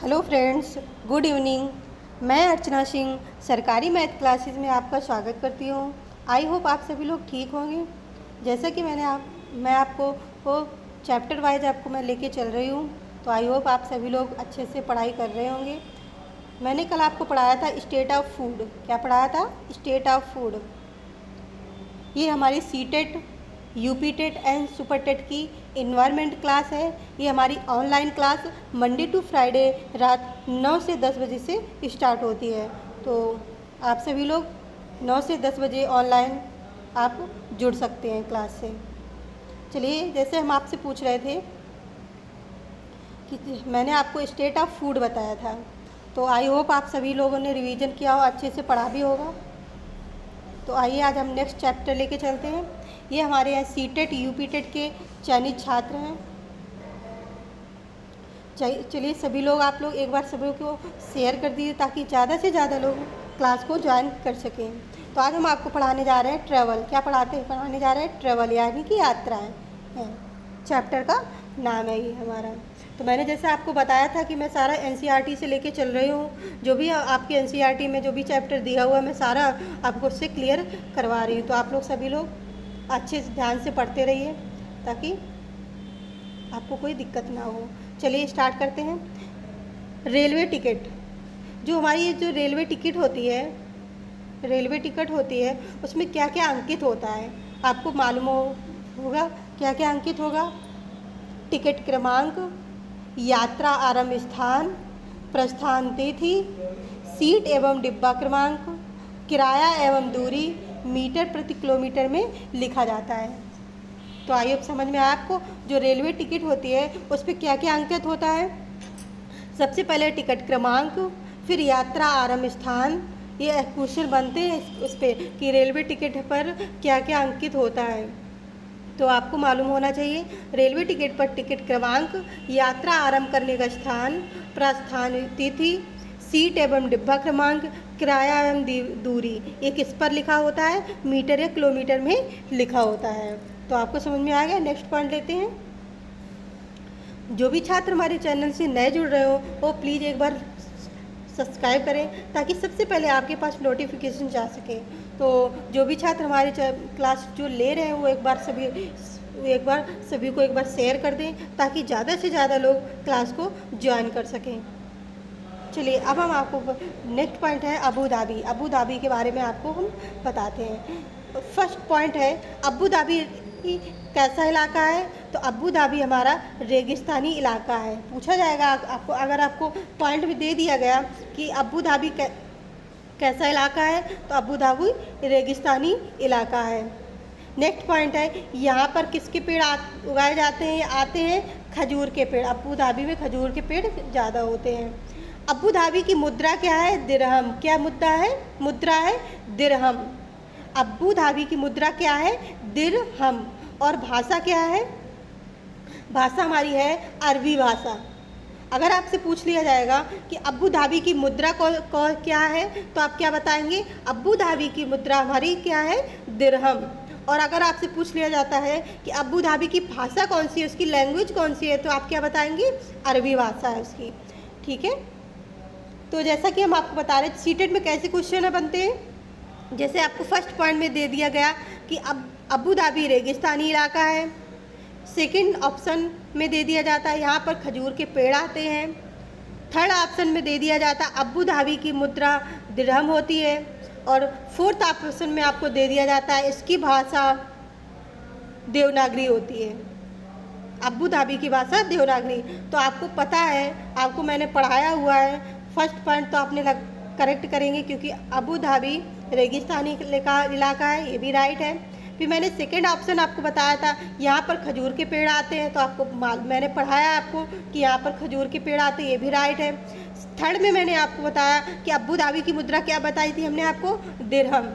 Hello friends, good evening. मैं अर्चना सिंह सरकारी math classes में आपका स्वागत करती हूँ। आई होप आप सभी लोग ठीक होंगे। जैसा कि मैं आपको वो चैप्टर वाइज आपको मैं लेके चल रही हूँ, तो आई होप आप सभी लोग अच्छे से पढ़ाई कर रहे होंगे। मैंने कल आपको पढ़ाया था स्टेट ऑफ फूड। क्या पढ़ाया था? State of food. ये हमारी CTET, UP TET and super TET की इन्वायरमेंट क्लास है। ये हमारी online class Monday to Friday रात 9 से 10 बजे से स्टार्ट होती है। तो आप सभी लोग 9 से 10 बजे ऑनलाइन आप जुड़ सकते हैं क्लास से। चलिए, जैसे हम आपसे पूछ रहे थे कि मैंने आपको स्टेट ऑफ फूड बताया था, तो आई होप आप सभी लोगों ने रिवीजन किया हो, अच्छे से पढ़ा भी होगा। तो आइए आज हम नेक्स्ट चैप्टर लेके चलते हैं। ये हमारे यहाँ सीटेट यूपी टेट के चयनित छात्र हैं। चलिए सभी लोग, आप लोग एक बार सभी को शेयर कर दीजिए ताकि ज़्यादा से ज़्यादा लोग क्लास को ज्वाइन कर सकें। तो आज हम आपको पढ़ाने जा रहे हैं ट्रैवल। क्या पढ़ाने जा रहे हैं? ट्रैवल, यानी कि यात्राएँ हैं। चैप्टर का नाम है ये हमारा। तो मैंने जैसे आपको बताया था कि मैं सारा एनसीईआरटी से लेके चल रही हूँ। जो भी आपके एनसीईआरटी में जो भी चैप्टर दिया हुआ है, मैं सारा आपको उससे क्लियर करवा रही हूँ। तो आप लोग सभी लोग अच्छे से ध्यान से पढ़ते रहिए ताकि आपको कोई दिक्कत ना हो। चलिए स्टार्ट करते हैं। रेलवे टिकट, जो हमारी जो रेलवे टिकट होती है उसमें क्या क्या अंकित होता है आपको मालूम होगा। क्या क्या अंकित होगा? टिकट क्रमांक, यात्रा आरंभ स्थान, प्रस्थान तिथि, सीट एवं डिब्बा क्रमांक, किराया एवं दूरी मीटर प्रति किलोमीटर में लिखा जाता है। तो आइए अब समझ में आया आपको। जो रेलवे टिकट होती है उस पर क्या क्या अंकित होता है? सबसे पहले टिकट क्रमांक, फिर यात्रा आरंभ स्थान। ये क्वेश्चन बनते हैं उस पर कि रेलवे टिकट पर क्या क्या अंकित होता है, तो आपको मालूम होना चाहिए। रेलवे टिकट पर टिकट क्रमांक, यात्रा आरंभ करने का स्थान, प्रस्थान तिथि, सीट एवं डिब्बा क्रमांक, किराया एवं दूरी, ये किस पर लिखा होता है? मीटर या किलोमीटर में लिखा होता है। तो आपको समझ में आ गया। नेक्स्ट पॉइंट लेते हैं। जो भी छात्र हमारे चैनल से नए जुड़ रहे हो वो प्लीज़ एक बार सब्सक्राइब करें ताकि सबसे पहले आपके पास नोटिफिकेशन जा सके। तो जो भी छात्र हमारे क्लास जो ले रहे हैं वो एक बार सभी को एक बार शेयर कर दें ताकि ज़्यादा से ज़्यादा लोग क्लास को ज्वाइन कर सकें। चलिए अब हम आपको नेक्स्ट पॉइंट है अबू धाबी। अबू धाबी के बारे में आपको हम बताते हैं। फर्स्ट पॉइंट है अबू धाबी कैसा इलाका है? तो अबू धाबी हमारा रेगिस्तानी इलाका है। पूछा जाएगा आपको, अगर आपको पॉइंट भी दे दिया गया कि अबू धाबी कैसा इलाका है, तो अबू धाबी रेगिस्तानी इलाका है। नेक्स्ट पॉइंट है यहाँ पर किसके पेड़ उगाए जाते हैं? आते हैं खजूर के पेड़। अबू धाबी में खजूर के पेड़ ज़्यादा होते हैं। अबू धाबी की मुद्रा क्या है? दिरहम। क्या मुद्रा है? मुद्रा है दिरहम। अबू धाबी की मुद्रा क्या है? दिरहम। और भाषा क्या है? भाषा हमारी है अरबी भाषा। अगर आपसे पूछ लिया जाएगा कि अबू धाबी की मुद्रा क्या है, तो आप क्या बताएंगे? अबू धाबी की मुद्रा हमारी क्या है? दिरहम। और अगर आपसे पूछ लिया जाता है कि अबू धाबी की भाषा कौन सी है, उसकी लैंग्वेज कौन सी है, तो आप क्या बताएंगे? अरबी भाषा है उसकी। ठीक है। तो जैसा कि हम आपको बता रहे हैं सीटेट में कैसे क्वेश्चन बनते हैं। जैसे आपको फर्स्ट पॉइंट में दे दिया गया कि अबू धाबी रेगिस्तानी इलाका है। सेकंड ऑप्शन में दे दिया जाता है यहाँ पर खजूर के पेड़ आते हैं। थर्ड ऑप्शन में दे दिया जाता है अबू धाबी की मुद्रा दिरहम होती है। और फोर्थ ऑप्शन में आपको दे दिया जाता है इसकी भाषा देवनागरी होती है। अबू धाबी की भाषा देवनागरी। तो आपको पता है, आपको मैंने पढ़ाया हुआ है। फर्स्ट पॉइंट तो आपने करेक्ट करेंगे क्योंकि अबू धाबी रेगिस्तानी इलाका है, ये भी राइट है। फिर मैंने सेकेंड ऑप्शन आपको बताया था यहाँ पर खजूर के पेड़ आते हैं, तो आपको मैंने पढ़ाया आपको कि यहाँ पर खजूर के पेड़ आते हैं, ये भी राइट है। थर्ड में मैंने आपको बताया कि अबू धाबी की मुद्रा क्या बताई थी हमने आपको? दिरहम,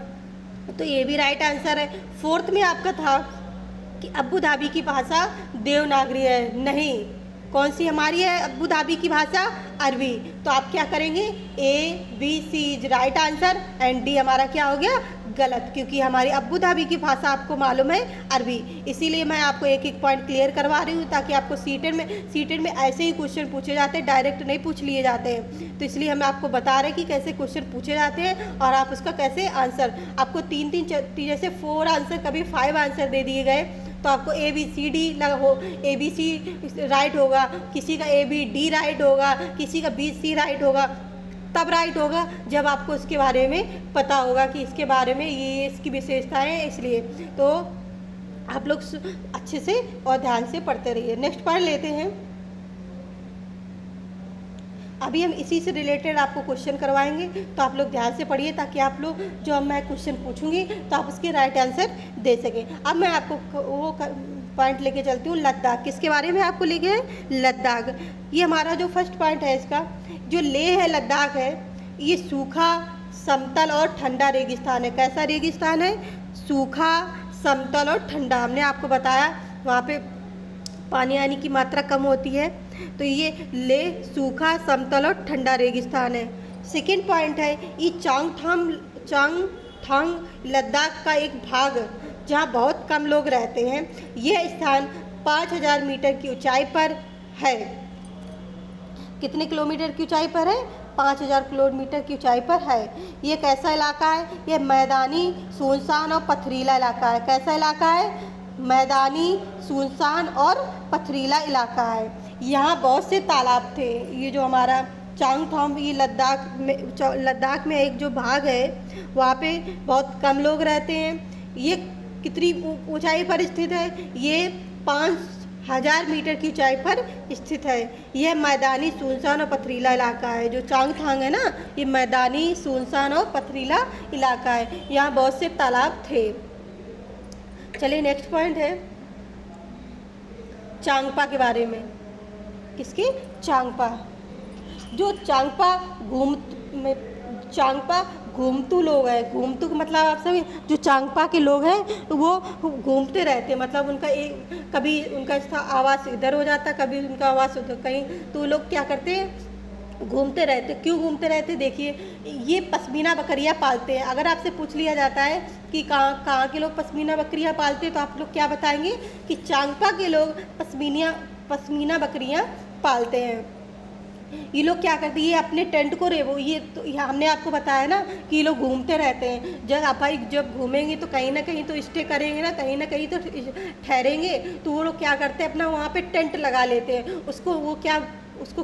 तो ये भी राइट आंसर है। फोर्थ में आपका था कि अबू धाबी की भाषा देवनागरी है। नहीं, कौन सी हमारी है अबू धाबी की भाषा? अरबी। तो आप क्या करेंगे? A, B, C is right answer and D हमारा क्या हो गया? गलत, क्योंकि हमारी अबू धाबी की भाषा आपको मालूम है अरबी। इसीलिए मैं आपको एक एक पॉइंट क्लियर करवा रही हूँ, ताकि आपको सीटेट में ऐसे ही क्वेश्चन पूछे जाते हैं, डायरेक्ट नहीं पूछ लिए जाते हैं। तो इसलिए हम आपको बता रहे हैं कि कैसे क्वेश्चन पूछे जाते हैं और आप उसका कैसे आंसर, आपको तीन जैसे 4 आंसर कभी 5 आंसर दे दिए गए तो आपको ABCD हो, ABC राइट होगा, किसी का ABD राइट होगा, किसी का BC राइट होगा। तब राइट होगा जब आपको इसके बारे में पता होगा कि इसके बारे में ये इसकी विशेषताएं हैं। इसलिए तो आप लोग अच्छे से और ध्यान से पढ़ते रहिए। नेक्स्ट पॉइंट लेते हैं। अभी हम इसी से रिलेटेड आपको क्वेश्चन करवाएंगे, तो आप लोग ध्यान से पढ़िए, ताकि आप लोग जो अब मैं क्वेश्चन पूछूंगी तो आप उसके राइट आंसर दे सकें। अब मैं आपको वो पॉइंट लेके चलती हूँ, लद्दाख। किसके बारे में आपको लिखे है? लद्दाख। ये हमारा जो फर्स्ट पॉइंट है, इसका जो लेह है, लद्दाख है, ये सूखा, समतल और ठंडा रेगिस्तान है। कैसा रेगिस्तान है? सूखा, समतल और ठंडा। हमने आपको बताया वहाँ पे पानी आने की मात्रा कम होती है। तो ये लेह सूखा, समतल और ठंडा रेगिस्तान है। सेकेंड पॉइंट है, ये चांगथांग लद्दाख का एक भाग जहाँ बहुत कम लोग रहते हैं। यह स्थान 5000 मीटर की ऊंचाई पर है। कितने किलोमीटर की ऊंचाई पर है? 5000 किलोमीटर की ऊंचाई पर है। ये कैसा इलाका है? ये मैदानी, सुनसान और पथरीला इलाका है। कैसा इलाका है? मैदानी, सुनसान और पथरीला इलाका है। यहाँ बहुत से तालाब थे। ये जो हमारा चांगथांग, ये लद्दाख में एक जो भाग है, वहाँ पे बहुत कम लोग रहते हैं। ये कितनी ऊंचाई पर स्थित है? ये 5000 मीटर की ऊंचाई पर स्थित है। यह मैदानी, सुनसान और पथरीला इलाका है। जो चांगथांग है ना, ये मैदानी, सुनसान और पथरीला इलाका है। यहाँ बहुत से तालाब थे। चलिए नेक्स्ट पॉइंट है चांगपा के बारे में। किसके? चांगपा। जो चांगपा घूमतू लोग हैं। घूमतू का मतलब आप सभी, जो चांगपा के लोग हैं वो घूमते रहते हैं। मतलब उनका कभी उनका आवास इधर हो जाता, कभी उनका आवास उधर कहीं, तो लोग क्या करते हैं? घूमते रहते। क्यों घूमते रहते? देखिए, ये पश्मीना बकरियां पालते हैं। अगर आपसे पूछ लिया जाता है कि कहाँ के लोग पश्मीना बकरियां पालते हैं, तो आप लोग क्या बताएंगे? कि चांगपा के लोग पश्मीना बकरियां पालते हैं। ये लोग क्या करते हैं? ये अपने टेंट को हमने आपको बताया ना कि ये लोग घूमते रहते हैं। जब घूमेंगे तो कहीं ना कहीं तो स्टे करेंगे ना कहीं तो ठहरेंगे। तो वो लोग क्या करते हैं? अपना वहाँ पे टेंट लगा लेते हैं। उसको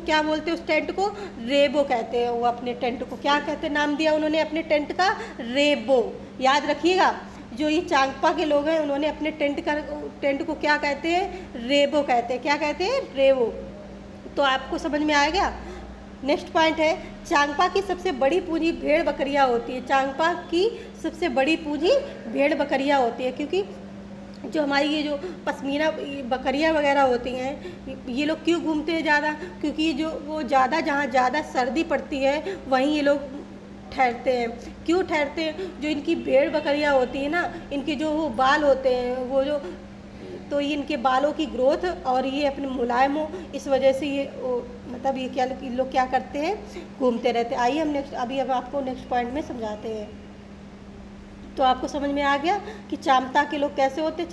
क्या बोलते हैं? उस टेंट को रेबो कहते हैं। वो अपने टेंट को क्या कहते हैं? नाम दिया उन्होंने अपने टेंट का, रेबो। याद रखिएगा, जो ये चांगपा के लोग हैं, उन्होंने अपने टेंट को क्या कहते हैं? रेबो कहते हैं। क्या कहते हैं? रेबो। तो आपको समझ में आ गया। नेक्स्ट पॉइंट है, चांगपा की सबसे बड़ी पूंजी भेड़ बकरियां होती है। चांगपा की सबसे बड़ी पूंजी भेड़ बकरियां होती है, क्योंकि जो हमारी ये जो पश्मीना बकरियां वगैरह होती हैं, ये लोग क्यों घूमते हैं ज़्यादा? क्योंकि जहाँ ज़्यादा सर्दी पड़ती है वहीं ये लोग ठहरते हैं। क्यों ठहरते हैं? जो इनकी भेड़ बकरियां होती हैं ना, इनके जो वो बाल होते हैं, तो ये इनके बालों की ग्रोथ और ये अपने मुलायम हो, इस वजह से ये मतलब ये लोग क्या करते हैं? घूमते रहते हैं। आइए हम अब आपको नेक्स्ट पॉइंट में समझाते हैं। तो आपको समझ में आ गया कि चांगपा के लोग कैसे होते हैं।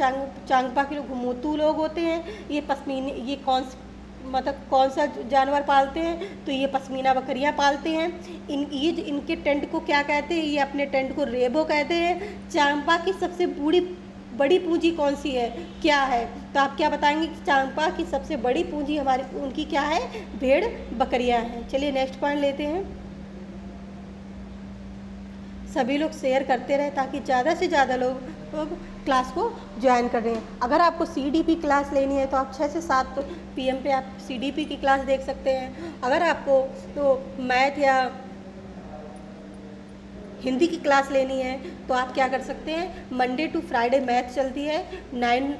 चांगपा के लोग घुमोतू लोग होते हैं। ये ये कौन सा जानवर पालते हैं? तो ये पश्मीना बकरियां पालते हैं। इनके टेंट को क्या कहते हैं? ये अपने टेंट को रेबो कहते हैं। चांगपा की सबसे बड़ी पूंजी कौन सी है? क्या है? तो आप क्या बताएंगे कि चांगपा की सबसे बड़ी पूंजी उनकी क्या है? भेड़ बकरियां हैं। चलिए नेक्स्ट पॉइंट लेते हैं। सभी लोग शेयर करते रहे ताकि ज़्यादा से ज़्यादा लोग क्लास को ज्वाइन कर रहे हैं। अगर आपको CDP क्लास लेनी है तो आप 6 से 7 PM पे आप CDP की क्लास देख सकते हैं। अगर आपको तो मैथ या हिंदी की क्लास लेनी है तो आप क्या कर सकते हैं? मंडे टू फ्राइडे मैथ चलती है 10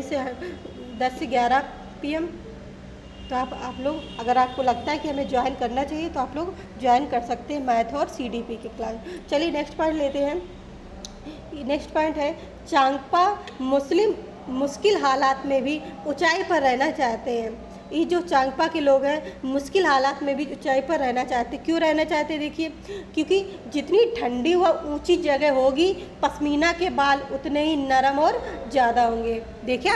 से 10 से 11 PM। तो आप लोग, अगर आपको लगता है कि हमें ज्वाइन करना चाहिए तो आप लोग ज्वाइन कर सकते हैं मैथ और CDP की क्लास। चलिए नेक्स्ट पॉइंट लेते हैं। नेक्स्ट पॉइंट है, चांगपा मुश्किल हालात में भी ऊंचाई पर रहना चाहते हैं। ये जो चांगपा के लोग हैं मुश्किल हालात में भी ऊंचाई पर रहना चाहते। क्यों रहना चाहते? देखिए, क्योंकि जितनी ठंडी व ऊंची जगह होगी पश्मीना के बाल उतने ही नरम और ज़्यादा होंगे। देखिए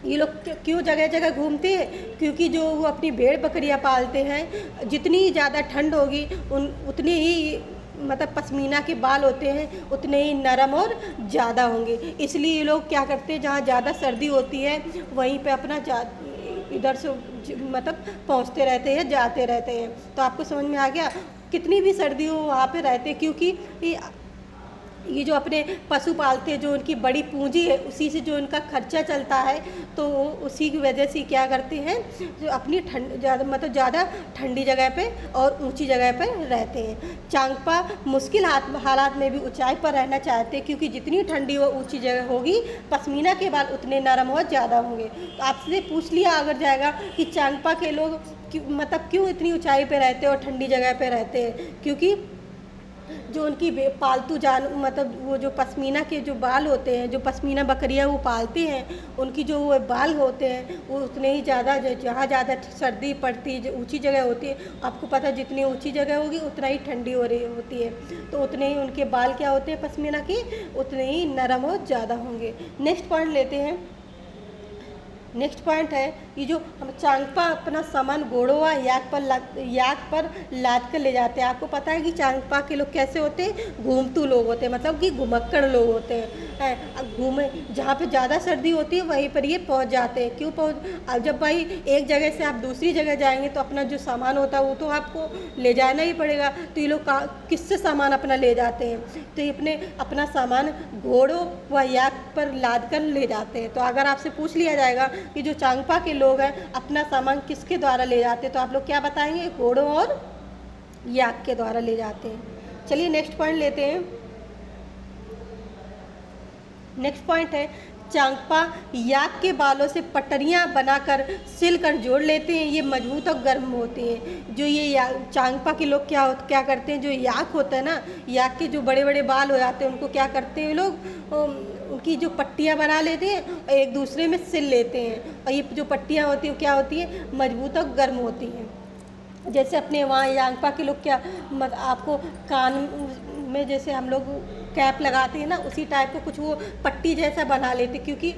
ये लोग क्यों जगह जगह घूमते हैं? क्योंकि जो वो अपनी भेड़ बकरियां पालते हैं, जितनी ज़्यादा ठंड होगी उतनी ही मतलब पश्मीना के बाल होते हैं उतने ही नरम और ज़्यादा होंगे। इसलिए ये लोग क्या करते हैं, जहाँ ज़्यादा सर्दी होती है वहीं पे अपना इधर से मतलब पहुँचते रहते हैं, जाते रहते हैं। तो आपको समझ में आ गया, कितनी भी सर्दी हो वहाँ पे रहते हैं, क्योंकि ये जो अपने पशु पालते हैं, जो उनकी बड़ी पूंजी है, उसी से जो उनका खर्चा चलता है, तो उसी की वजह से क्या करते हैं, जो अपनी ज़्यादा ठंडी जगह पे और ऊंची जगह पे रहते हैं। चांगपा मुश्किल हालात में भी ऊंचाई पर रहना चाहते हैं, क्योंकि जितनी ठंडी व ऊंची जगह होगी पश्मीना के बाल उतने नरम और ज़्यादा होंगे। तो आपसे पूछ लिया अगर जाएगा कि चांगपा के लोग क्यों इतनी ऊंचाई पे रहते हैं और ठंडी जगह पे रहते हैं? क्योंकि जो उनकी पालतू वो जो पश्मीना के जो बाल होते हैं, जो पश्मीना बकरियां वो पालते हैं, उनकी जो वो बाल होते हैं वो उतने ही ज़्यादा, जहाँ ज़्यादा सर्दी पड़ती है, जो ऊंची जगह होती है, आपको पता है जितनी ऊंची जगह होगी उतना ही ठंडी हो रही होती है, तो उतने ही उनके बाल क्या होते हैं पश्मीना के, उतने ही नरम और ज़्यादा होंगे। नेक्स्ट पॉइंट लेते हैं। नेक्स्ट पॉइंट है, ये जो हम चांगपा अपना सामान घोड़ों व याक पर लाद कर ले जाते हैं। आपको पता है कि चांगपा के लोग कैसे होते हैं? घूमतू लोग होते हैं, मतलब कि घुमक्कड़ लोग होते हैं। घूमे जहाँ पे ज़्यादा सर्दी होती है वहीं पर ये पहुँच जाते हैं। क्यों अब जब भाई एक जगह से आप दूसरी जगह जाएंगे तो अपना जो सामान होता है वो तो आपको ले जाना ही पड़ेगा। तो ये लोग किससे सामान अपना ले जाते हैं? तो ये अपना सामान घोड़ों व याक पर लाद कर ले जाते हैं। तो अगर आपसे पूछ लिया जाएगा कि जो चांगपा के लोग हैं अपना सामान किसके द्वारा ले जाते हैं, तो आप लोग क्या बताएंगे? घोड़ों और याक के द्वारा ले जाते हैं। चलिए नेक्स्ट पॉइंट लेते हैं। नेक्स्ट पॉइंट है, चांगपा याक के बालों से पटरियां बनाकर सिलकर जोड़ लेते हैं। ये मजबूत और गर्म होते हैं। जो ये चांगपा के लोग क्या करते हैं, जो याक होता है ना, याक के जो बड़े बड़े बाल हो जाते हैं उनको क्या करते हैं लोग, उनकी जो पट्टियां बना लेते हैं और एक दूसरे में सिल लेते हैं। और ये जो पट्टियां होती हैं क्या होती है? मजबूत और गर्म होती हैं। जैसे अपने वहाँ यागपा के लोग क्या आपको कान में जैसे हम लोग कैप लगाते हैं ना, उसी टाइप को कुछ वो पट्टी जैसा बना लेते, क्योंकि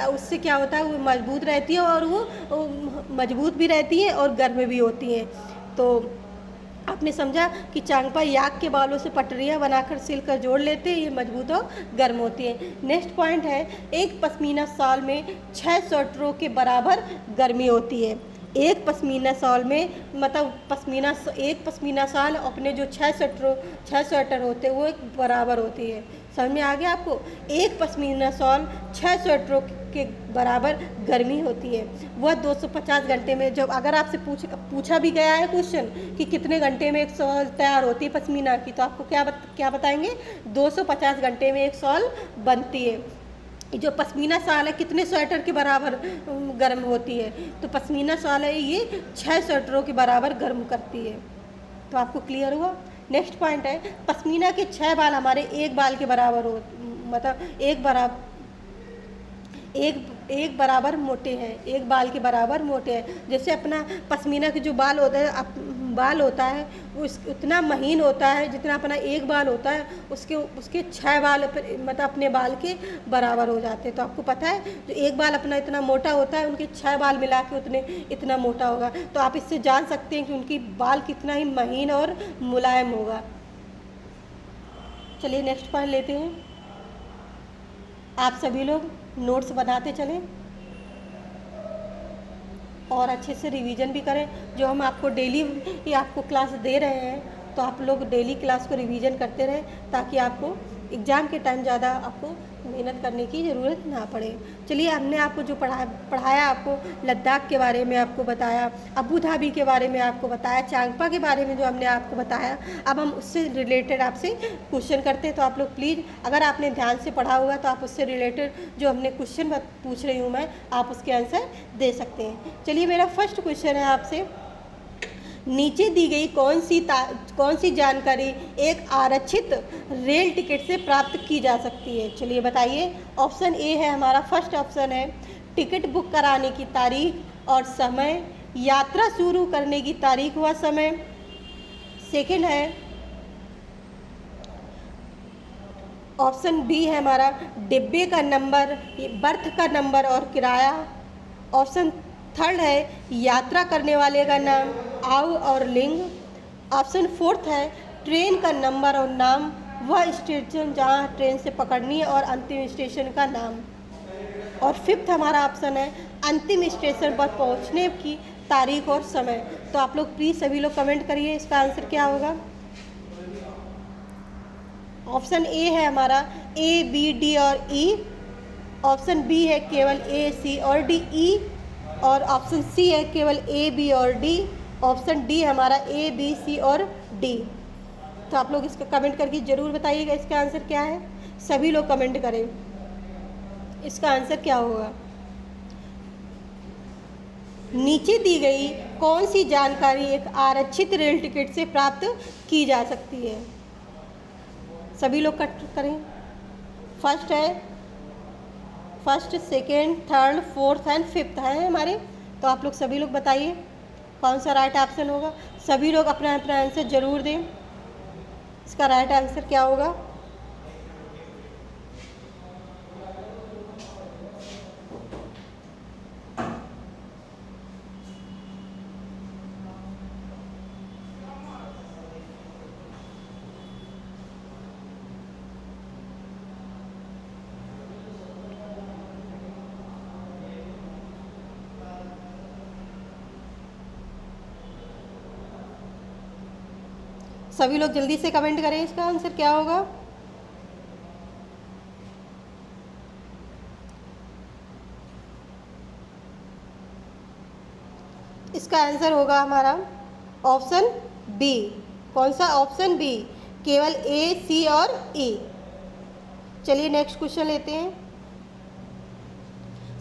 उससे क्या होता है वो मजबूत रहती है और वो मजबूत भी रहती है और गर्म भी होती हैं। तो आपने समझा कि चांगपा याक के बालों से पटरियां बनाकर सिलकर जोड़ लेते हैं, ये मजबूत और गर्म होती है। नेक्स्ट पॉइंट है, एक पश्मीना साल में 6 स्वेटरों के बराबर गर्मी होती है। एक पश्मीना साल में मतलब एक पश्मीना साल अपने जो 6 स्वेटर होते हैं वो एक बराबर होती है। समझ में आ गया आपको? एक पश्मीना साल 6 स्वेटरों के बराबर गर्मी होती है। वह 250 घंटे में, जब अगर आपसे पूछा भी गया है क्वेश्चन कि कितने घंटे में एक शॉल तैयार होती है पश्मीना की, तो आपको क्या बताएंगे? 250 घंटे में एक शॉल बनती है। जो पश्मीना शाल है कितने स्वेटर के बराबर गर्म होती है? तो पश्मीना शाल है ये 6 स्वेटरों के बराबर गर्म करती है। तो आपको क्लियर हुआ? नेक्स्ट पॉइंट है, पश्मीना के 6 बाल हमारे एक बाल के बराबर हो, मतलब एक बराबर मोटे हैं, एक बाल के बराबर मोटे हैं। जैसे अपना पश्मीना के जो बाल होता है वो उतना महीन होता है जितना अपना एक बाल होता है, उसके 6 बाल मतलब अपने बाल के बराबर हो जाते हैं। तो आपको पता है जो एक बाल अपना इतना मोटा होता है, उनके 6 बाल मिला के इतना मोटा होगा। तो आप इससे जान सकते हैं कि उनकी बाल कितना ही महीन और मुलायम होगा। चलिए नेक्स्ट पॉइंट लेते हैं। आप सभी लोग नोट्स बनाते चलें और अच्छे से रिवीजन भी करें। जो हम आपको डेली आपको क्लास दे रहे हैं, तो आप लोग डेली क्लास को रिवीजन करते रहें, ताकि आपको एग्ज़ाम के टाइम ज़्यादा आपको मेहनत करने की ज़रूरत ना पड़े। चलिए, हमने आपको जो पढ़ाया आपको लद्दाख के बारे में आपको बताया, अबू धाबी के बारे में आपको बताया, चांगपा के बारे में जो हमने आपको बताया, अब हम उससे रिलेटेड आपसे क्वेश्चन करते हैं। तो आप लोग प्लीज़, अगर आपने ध्यान से पढ़ा होगा तो आप उससे रिलेटेड जो हमने क्वेश्चन पूछ रही हूँ मैं, आप उसके आंसर दे सकते हैं। चलिए, मेरा फर्स्ट क्वेश्चन है आपसे, नीचे दी गई कौन सी जानकारी एक आरक्षित रेल टिकट से प्राप्त की जा सकती है? चलिए बताइए। ऑप्शन ए है हमारा, फर्स्ट ऑप्शन है टिकट बुक कराने की तारीख, और समय, यात्रा शुरू करने की तारीख व समय। सेकंड है ऑप्शन बी है हमारा डिब्बे का नंबर, बर्थ का नंबर और किराया। ऑप्शन थर्ड है यात्रा करने वाले का नाम, आयु और लिंग। ऑप्शन फोर्थ है ट्रेन का नंबर और नाम, वह स्टेशन जहाँ ट्रेन से पकड़नी है और अंतिम स्टेशन का नाम। और फिफ्थ हमारा ऑप्शन है अंतिम स्टेशन पर पहुँचने की तारीख और समय। तो आप लोग प्लीज़ सभी लोग कमेंट करिए इसका आंसर क्या होगा। ऑप्शन ए है हमारा ए, बी, डी और ई। ऑप्शन बी है केवल ए, सी और डी, ई। और ऑप्शन सी है केवल ए, बी और डी। ऑप्शन डी हमारा ए, बी, सी और डी। तो आप लोग इसका कमेंट करके ज़रूर बताइएगा इसका आंसर क्या है। सभी लोग कमेंट करें इसका आंसर क्या होगा। नीचे दी गई कौन सी जानकारी एक आरक्षित रेल टिकट से प्राप्त की जा सकती है। सभी लोग कट करें। First, second, third, fourth and fifth है हमारे। तो आप लोग सभी लोग बताइए कौन सा राइट ऑप्शन होगा। सभी लोग अपना अपना आंसर ज़रूर दें। इसका राइट आंसर क्या होगा। सभी लोग जल्दी से कमेंट करें इसका आंसर क्या होगा। इसका आंसर होगा हमारा ऑप्शन बी। कौन सा? ऑप्शन बी, केवल ए, सी और ई। चलिए नेक्स्ट क्वेश्चन लेते हैं।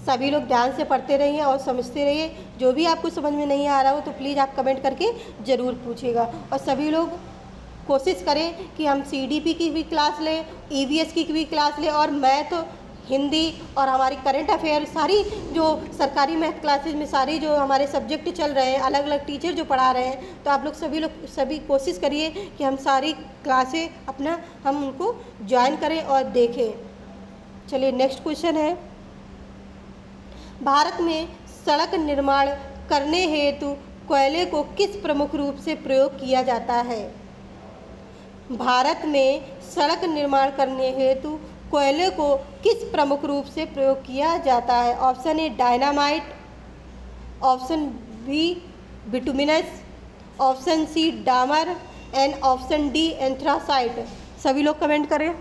सभी लोग ध्यान से पढ़ते रहिए और समझते रहिए। जो भी आपको समझ में नहीं आ रहा हो तो प्लीज़ आप कमेंट करके ज़रूर पूछिएगा। और सभी लोग कोशिश करें कि हम सीडीपी की भी क्लास लें, ईवीएस की भी क्लास लें, और मैथ, हिंदी और हमारी करंट अफेयर, सारी जो सरकारी मैथ क्लासेज में सारी जो हमारे सब्जेक्ट चल रहे हैं, अलग अलग टीचर जो पढ़ा रहे हैं, तो आप लोग सभी कोशिश करिए कि हम सारी क्लासें हम उनको ज्वाइन करें और देखें। चलिए नेक्स्ट क्वेश्चन है, भारत में सड़क निर्माण करने हेतु कोयले को किस प्रमुख रूप से प्रयोग किया जाता है। भारत में सड़क निर्माण करने हेतु कोयले को किस प्रमुख रूप से प्रयोग किया जाता है। Option A dynamite, option B bituminous, option C डामर एंड ऑप्शन डी एंथ्रासाइट। सभी लोग कमेंट करें।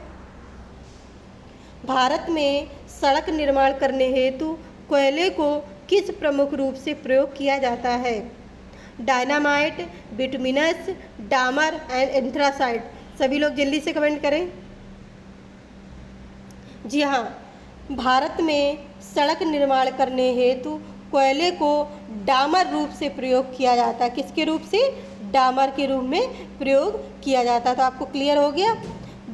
भारत में सड़क निर्माण करने हेतु कोयले को किस प्रमुख रूप से प्रयोग किया जाता है। डायनामाइट, बिटुमिनस, डामर एंड एंथ्रासाइट। सभी लोग जल्दी से कमेंट करें। जी हाँ, भारत में सड़क निर्माण करने हेतु कोयले को डामर रूप से प्रयोग किया जाता है। किसके रूप से? डामर के रूप में प्रयोग किया जाता है। तो आपको क्लियर हो गया।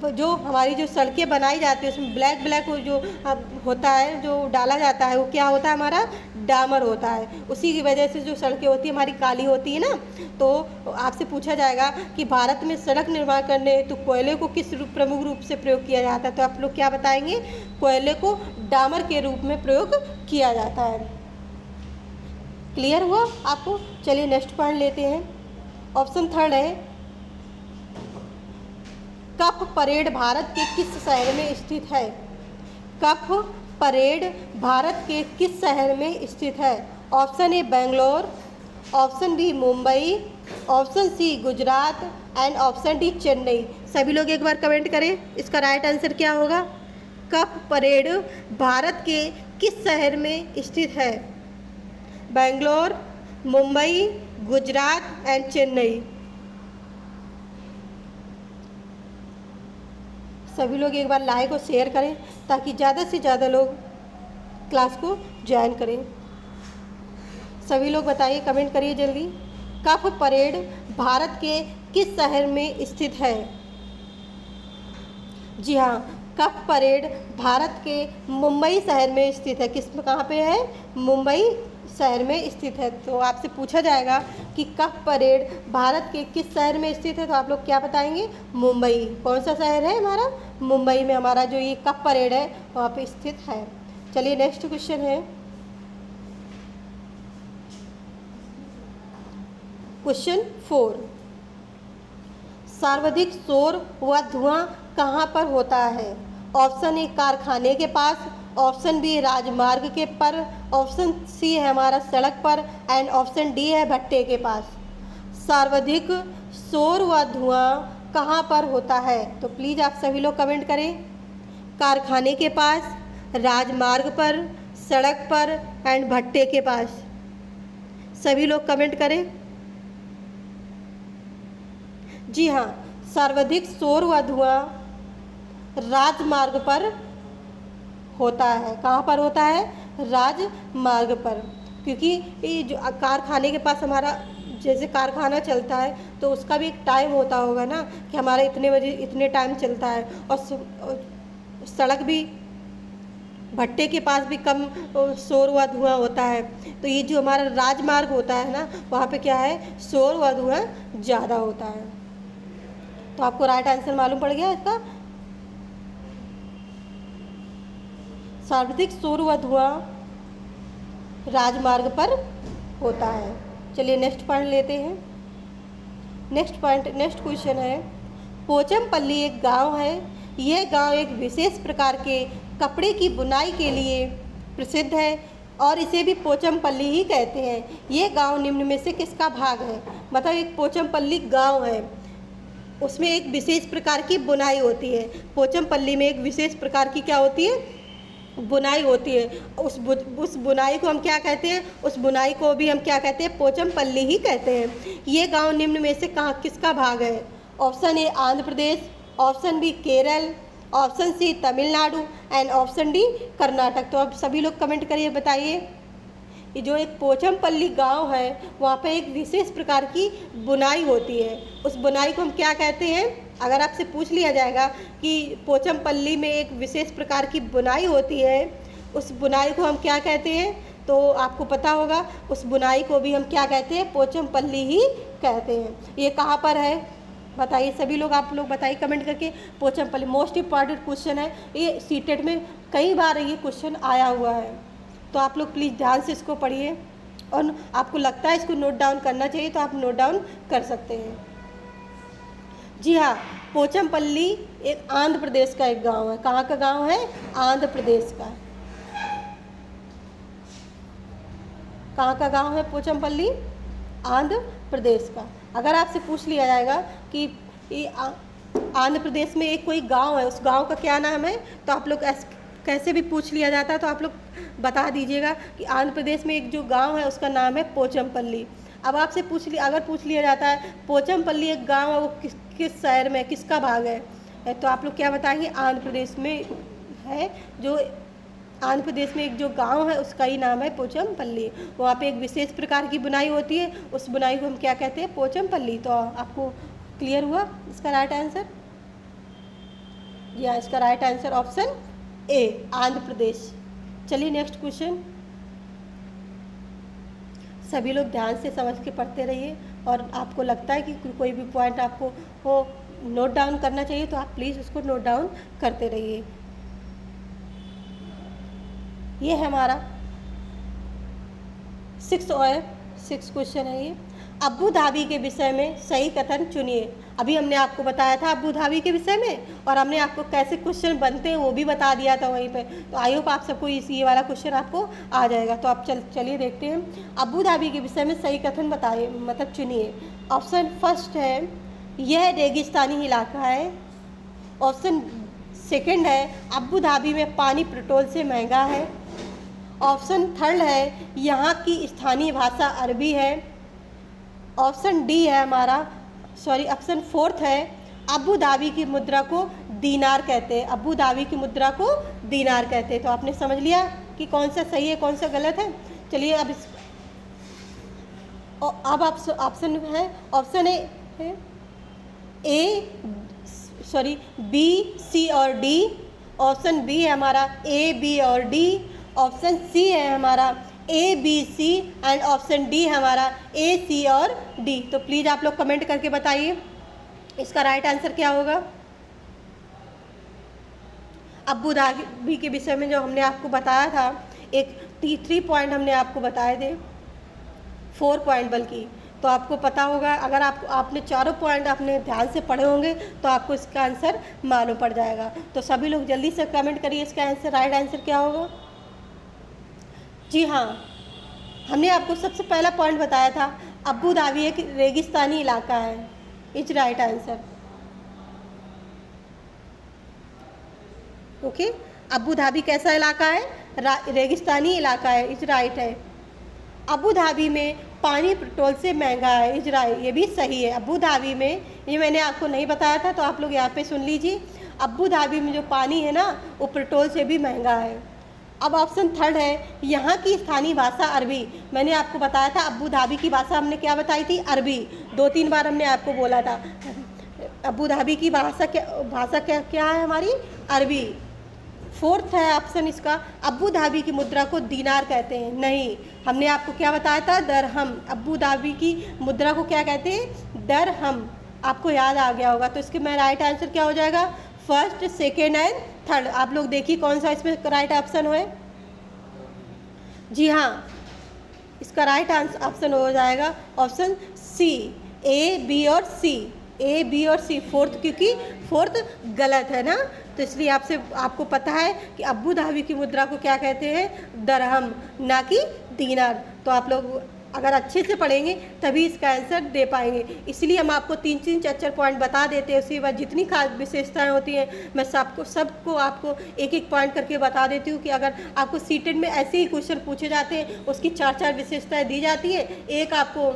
जो हमारी जो सड़कें बनाई जाती है उसमें ब्लैक ब्लैक जो होता है, जो डाला जाता है, वो क्या होता है? हमारा डामर होता है। उसी की वजह से जो सड़कें होती है हमारी काली होती है ना। तो आपसे पूछा जाएगा कि भारत में सड़क निर्माण करने हेतु कोयले को किस प्रमुख रूप से प्रयोग किया जाता है, तो आप लोग क्या बताएंगे? कोयले को डामर के रूप में प्रयोग किया जाता है। क्लियर हुआ आपको? चलिए नेक्स्ट पॉइंट लेते हैं। ऑप्शन थर्ड है, कफ परेड भारत के किस शहर में स्थित है। कफ परेड भारत के किस शहर में स्थित है। Option A Bangalore, option B Mumbai, option C Gujarat and option D Chennai. सभी लोग एक बार कमेंट करें इसका राइट आंसर क्या होगा। कफ परेड भारत के किस शहर में स्थित है। बेंगलोर, मुंबई, गुजरात एंड चेन्नई। सभी लोग एक बार लाइक और शेयर करें ताकि ज़्यादा से ज़्यादा लोग क्लास को ज्वाइन करें। सभी लोग बताइए, कमेंट करिए जल्दी। कफ परेड भारत के किस शहर में स्थित है। जी हाँ, कफ परेड भारत के मुंबई शहर में स्थित है। कहाँ पे है? मुंबई शहर में स्थित है। तो आपसे पूछा जाएगा कि कप परेड भारत के किस शहर में स्थित है, तो आप लोग क्या बताएंगे? मुंबई। कौन सा शहर है हमारा? मुंबई में हमारा जो ये कप परेड है वहाँ पे स्थित है। चलिए नेक्स्ट क्वेश्चन है, क्वेश्चन 4, सर्वाधिक शोर व धुआं कहाँ पर होता है? ऑप्शन ए कारखाने के पास, ऑप्शन बी राजमार्ग के पर, ऑप्शन सी है हमारा सड़क पर एंड ऑप्शन डी है भट्टे के पास। सर्वाधिक शोर व धुआं कहाँ पर होता है? तो प्लीज़ आप सभी लोग कमेंट करें। कारखाने के पास, राजमार्ग पर, सड़क पर एंड भट्टे के पास। सभी लोग कमेंट करें। जी हाँ, सर्वाधिक शोर व धुआं राजमार्ग पर होता है। कहाँ पर होता है? राजमार्ग पर। क्योंकि ये जो कारखाने के पास हमारा जैसे कारखाना चलता है तो उसका भी एक टाइम होता होगा ना कि हमारा इतने बजे इतने टाइम चलता है, और सड़क भी, भट्टे के पास भी कम शोर व धुआं होता है। तो ये जो हमारा राजमार्ग होता है ना, वहाँ पे क्या है? शोर व धुआं ज़्यादा होता है। तो आपको राइट आंसर मालूम पड़ गया इसका। सर्वाधिक शोर व धुआं राजमार्ग पर होता है। चलिए नेक्स्ट पॉइंट लेते हैं। नेक्स्ट क्वेश्चन है, पोचमपल्ली एक गांव है। यह गांव एक विशेष प्रकार के कपड़े की बुनाई के लिए प्रसिद्ध है और इसे भी पोचमपल्ली ही कहते हैं। यह गांव निम्न में से किसका भाग है? मतलब एक पोचमपल्ली गांव है, उसमें एक विशेष प्रकार की बुनाई होती है। पोचमपल्ली में एक विशेष प्रकार की क्या होती है? बुनाई होती है। उस बुनाई को हम क्या कहते हैं? उस बुनाई को भी हम क्या कहते हैं? पोचमपल्ली ही कहते हैं। ये गांव निम्न में से कहाँ किसका भाग है? Option A Andhra Pradesh, option B Kerala, option C Tamil Nadu and option D Karnataka. तो अब सभी लोग कमेंट करिए, बताइए। ये जो एक पोचमपल्ली गांव है वहाँ पे एक विशेष प्रकार की बुनाई होती है। उस बुनाई को हम क्या कहते हैं? अगर आपसे पूछ लिया जाएगा कि पोचमपल्ली में एक विशेष प्रकार की बुनाई होती है, उस बुनाई को हम क्या कहते हैं? तो आपको पता होगा, उस बुनाई को भी हम क्या कहते हैं? पोचमपल्ली ही कहते हैं। ये कहाँ पर है बताइए सभी लोग, आप लोग बताइए कमेंट करके। पोचमपल्ली मोस्ट इम्पॉर्टेंट क्वेश्चन है, ये सीटेट में कई बार ये क्वेश्चन आया हुआ है। तो आप लोग प्लीज़ ध्यान से इसको पढ़िए, और आपको लगता है इसको नोट डाउन करना चाहिए तो आप नोट डाउन कर सकते हैं। जी हाँ, पोचमपल्ली एक आंध्र प्रदेश का एक गांव है। कहाँ का गांव है? आंध्र प्रदेश का। कहाँ का गांव है पोचमपल्ली? आंध्र प्रदेश का। अगर आपसे पूछ लिया जाएगा कि ये आंध्र प्रदेश में एक कोई गांव है, उस गांव का क्या नाम है, तो आप लोग कैसे भी पूछ लिया जाता है तो आप लोग बता दीजिएगा कि आंध्र प्रदेश में एक जो गांव है उसका नाम है पोचमपल्ली। अब आपसे अगर पूछ लिया जाता है पोचमपल्ली एक गांव है, वो किस शहर में, किसका भाग है, तो आप लोग क्या बताएंगे? आंध्र प्रदेश में है। जो आंध्र प्रदेश में एक जो गांव है उसका ही नाम है पोचमपल्ली। वहाँ पे एक विशेष प्रकार की बुनाई होती है, उस बुनाई को हम क्या कहते हैं? पोचमपल्ली। तो आपको क्लियर हुआ इसका राइट आंसर? या इसका right answer option A, Andhra Pradesh. चलिए नेक्स्ट क्वेश्चन। सभी लोग ध्यान से समझ के पढ़ते रहिए, और आपको लगता है कि कोई भी पॉइंट आपको वो नोट डाउन करना चाहिए तो आप प्लीज़ उसको नोट डाउन करते रहिए। ये है हमारा 6 क्वेश्चन है ये। अबू धाबी के विषय में सही कथन चुनिए। अभी हमने आपको बताया था अबू धाबी के विषय में, और हमने आपको कैसे क्वेश्चन बनते हैं वो भी बता दिया था वहीं पे। तो आई होप आप सबको ये वाला क्वेश्चन आपको आ जाएगा। तो आप चलिए देखते हैं। अबू धाबी के विषय में सही कथन बताइए, मतलब चुनिए। ऑप्शन फर्स्ट है, यह रेगिस्तानी इलाका है। ऑप्शन सेकंड है, अबू धाबी में पानी पेट्रोल से महंगा है। ऑप्शन थर्ड है, यहाँ की स्थानीय भाषा अरबी है। ऑप्शन डी है ऑप्शन फोर्थ है, अबू धाबी की मुद्रा को दीनार कहते हैं। अबू धाबी की मुद्रा को दीनार कहते हैं। तो आपने समझ लिया कि कौन सा सही है कौन सा गलत है। चलिए अब ऑप्शन है, ऑप्शन है बी, सी और डी। ऑप्शन बी है हमारा ए, बी और डी। ऑप्शन सी है हमारा A B C and option D हमारा ए सी और डी। तो प्लीज़ आप लोग कमेंट करके बताइए इसका राइट आंसर क्या होगा। अबू धाबी के विषय में जो हमने आपको बताया था, एक 3 पॉइंट हमने आपको बताए थे, 4 पॉइंट बल्कि, तो आपको पता होगा। अगर आपने चारों पॉइंट आपने ध्यान से पढ़े होंगे तो आपको इसका आंसर मालूम पड़ जाएगा। तो सभी लोग जल्दी से कमेंट करिए इसका आंसर, राइट आंसर क्या होगा। जी हाँ, हमने आपको सबसे पहला पॉइंट बताया था, अबू धाबी एक रेगिस्तानी इलाका है, is right answer. Okay, Abu Dhabi कैसा इलाका है, रेगिस्तानी इलाका है, इज राइट है। अबू धाबी में पानी पेट्रोल से महंगा है, इज राइट, ये भी सही है। अबू धाबी में, ये मैंने आपको नहीं बताया था तो आप लोग यहाँ पे सुन लीजिए, अबू धाबी में जो पानी है ना वो पेट्रोल से भी महंगा है। अब ऑप्शन थर्ड है, यहाँ की स्थानीय भाषा अरबी। मैंने आपको बताया था अबू धाबी की भाषा हमने क्या बताई थी, अरबी। 2-3 बार हमने आपको बोला था अबू धाबी की भाषा क्या है हमारी, अरबी। फोर्थ है ऑप्शन इसका, अबू धाबी की मुद्रा को दीनार कहते हैं। नहीं, हमने आपको क्या बताया था, दरहम। अबू धाबी की मुद्रा को क्या कहते हैं, दरहम। आपको याद आ गया होगा। तो इसके में राइट आंसर क्या हो जाएगा, फर्स्ट, सेकेंड एंड थर्ड। आप लोग देखिए कौन सा इसमें राइट ऑप्शन है। जी हाँ, इसका राइट आंसर ऑप्शन हो जाएगा ऑप्शन सी, ए बी और सी, ए बी और सी। फोर्थ, क्योंकि फोर्थ गलत है ना, तो इसलिए आपको पता है कि अबू धाबी की मुद्रा को क्या कहते हैं, दरहम, ना कि दीनार। तो आप लोग अगर अच्छे से पढ़ेंगे तभी इसका आंसर दे पाएंगे। इसलिए हम आपको 3-3, 4-4 पॉइंट बता देते हैं। उसके बाद जितनी खास विशेषताएं होती हैं मैं सबको आपको एक पॉइंट करके बता देती हूँ कि अगर आपको सीटेट में ऐसे ही क्वेश्चन पूछे जाते हैं, उसकी 4-4 विशेषताएं दी जाती है। एक आपको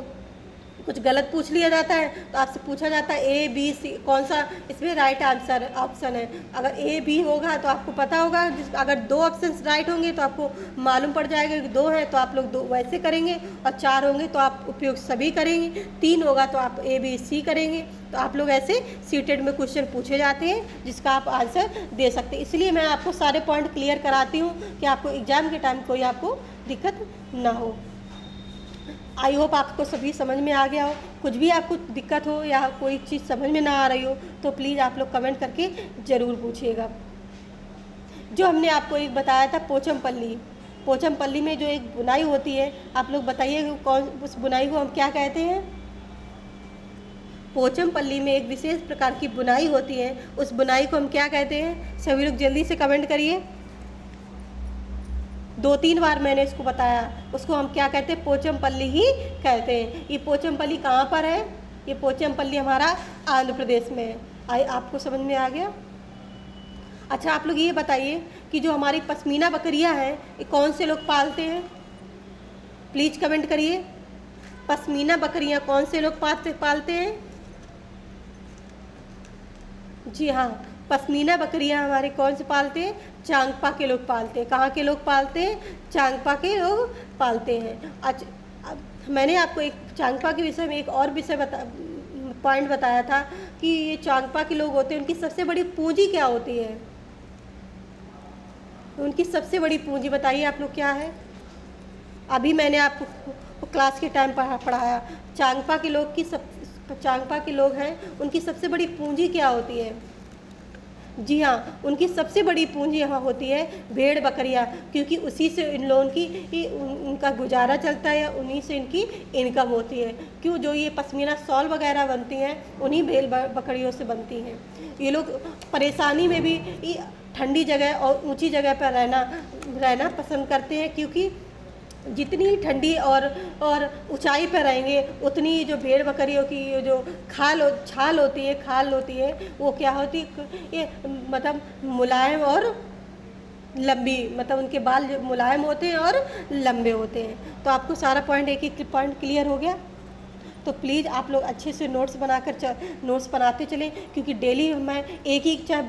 कुछ गलत पूछ लिया जाता है तो आपसे पूछा जाता है ए बी सी कौन सा इसमें राइट आंसर ऑप्शन है। अगर ए बी होगा तो आपको पता होगा, अगर 2 ऑप्शन राइट होंगे तो आपको मालूम पड़ जाएगा कि 2 है तो आप लोग 2 वैसे करेंगे, और 4 होंगे तो आप उपयोग सभी करेंगे, 3 होगा तो आप ए बी सी करेंगे। तो आप लोग ऐसे सीटेट में क्वेश्चन पूछे जाते हैं जिसका आप आंसर दे सकते हैं। इसलिए मैं आपको सारे पॉइंट क्लियर कराती हूँ कि आपको एग्जाम के टाइम कोई आपको दिक्कत ना हो। आई होप आपको सभी समझ में आ गया हो। कुछ भी आपको दिक्कत हो या कोई चीज़ समझ में ना आ रही हो तो प्लीज़ आप लोग कमेंट करके ज़रूर पूछिएगा। जो हमने आपको एक बताया था पोचमपल्ली, पोचमपल्ली में जो एक बुनाई होती है, आप लोग बताइए कौन, उस बुनाई को हम क्या कहते हैं। पोचमपल्ली में एक विशेष प्रकार की बुनाई होती है, उस बुनाई को हम क्या कहते हैं। सभी लोग जल्दी से कमेंट करिए। 2-3 बार मैंने इसको बताया, उसको हम क्या कहते हैं, पोचमपल्ली ही कहते हैं। ये पोचमपल्ली कहाँ पर है, ये पोचमपल्ली हमारा आंध्र प्रदेश में है। आपको समझ में आ गया। अच्छा, आप लोग ये बताइए कि जो हमारी पश्मीना बकरियां हैं ये कौन से लोग पालते हैं, प्लीज़ कमेंट करिए। पश्मीना बकरियां कौन से लोग पालते हैं। जी हाँ, पश्मीना बकरियां हमारे कौन से पालते हैं, चांगपा के लोग पालते हैं। कहाँ के लोग पालते हैं, चांगपा के लोग पालते हैं। अच्छा, मैंने आपको एक चांगपा के विषय में एक और विषय पॉइंट बताया था कि ये चांगपा के लोग होते हैं, उनकी सबसे बड़ी पूंजी क्या होती है। उनकी सबसे बड़ी पूंजी बताइए आप लोग क्या है। अभी मैंने आपको क्लास के टाइम पढ़ाया, चांगपा के लोग हैं, उनकी सबसे बड़ी पूंजी क्या होती है। जी हाँ, उनकी सबसे बड़ी पूंजी यहाँ होती है भेड़ बकरियाँ, क्योंकि उसी से इन लोगों की उनका गुजारा चलता है, उन्हीं से इनकी इनकम होती है। क्यों, जो ये पश्मीना शॉल वगैरह बनती हैं उन्हीं भेड़ बकरियों से बनती हैं। ये लोग परेशानी में भी ठंडी जगह और ऊंची जगह पर रहना पसंद करते हैं, क्योंकि जितनी ठंडी और ऊंचाई पर रहेंगे उतनी जो भेड़ बकरियों की जो छाल होती है वो क्या होती है, ये मतलब मुलायम और लंबी, मतलब उनके बाल जो मुलायम होते हैं और लंबे होते हैं। तो आपको सारा पॉइंट एक पॉइंट क्लियर हो गया। तो प्लीज़ आप लोग अच्छे से नोट्स बनाते चलें, क्योंकि डेली मैं एक ही चाहे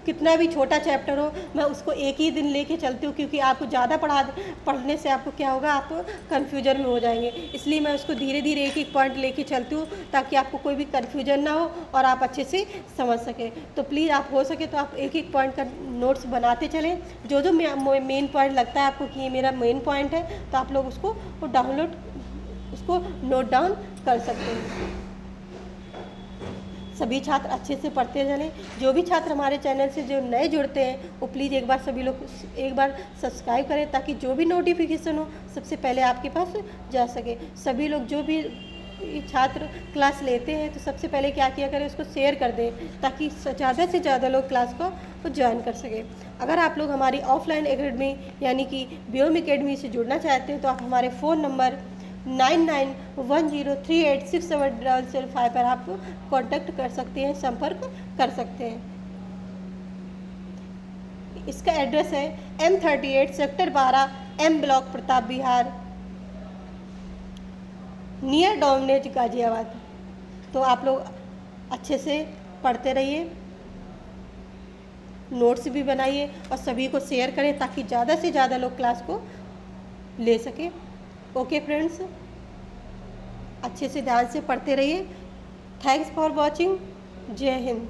कितना भी छोटा चैप्टर हो मैं उसको एक ही दिन लेके चलती हूँ, क्योंकि आपको ज़्यादा पढ़ने से आपको क्या होगा, आप कन्फ्यूजन में हो जाएंगे। इसलिए मैं उसको धीरे धीरे एक एक पॉइंट लेके चलती हूँ ताकि आपको कोई भी कन्फ्यूजन ना हो और आप अच्छे से समझ सकें। तो प्लीज़ आप हो सके तो आप एक एक पॉइंट का नोट्स बनाते चलें। जो जो मेन पॉइंट लगता है आपको कि ये मेरा मेन पॉइंट है, तो आप लोग उसको नोट डाउन कर सकते हैं। सभी छात्र अच्छे से पढ़ते चलें। जो भी छात्र हमारे चैनल से जो नए जुड़ते हैं वो प्लीज़ एक बार सभी लोग एक बार सब्सक्राइब करें, ताकि जो भी नोटिफिकेशन हो सबसे पहले आपके पास जा सके। सभी लोग जो भी छात्र क्लास लेते हैं तो सबसे पहले क्या किया करें, उसको शेयर कर दें ताकि ज़्यादा से ज़्यादा लोग क्लास को ज्वाइन कर सकें। अगर आप लोग हमारी ऑफलाइन एकेडमी यानी कि व्योम एकेडमी से जुड़ना चाहते हैं तो आप हमारे फ़ोन नंबर 9910386705 पर आप कांटेक्ट कर सकते हैं, संपर्क कर सकते हैं। इसका एड्रेस है M38 sector 12 M block Pratap Vihar near Domino's Ghaziabad. तो आप लोग अच्छे से पढ़ते रहिए, नोट्स भी बनाइए और सभी को शेयर करें ताकि ज़्यादा से ज़्यादा लोग क्लास को ले सकें। ओके फ्रेंड्स, अच्छे से ध्यान से पढ़ते रहिए। Thanks for watching. जय हिंद।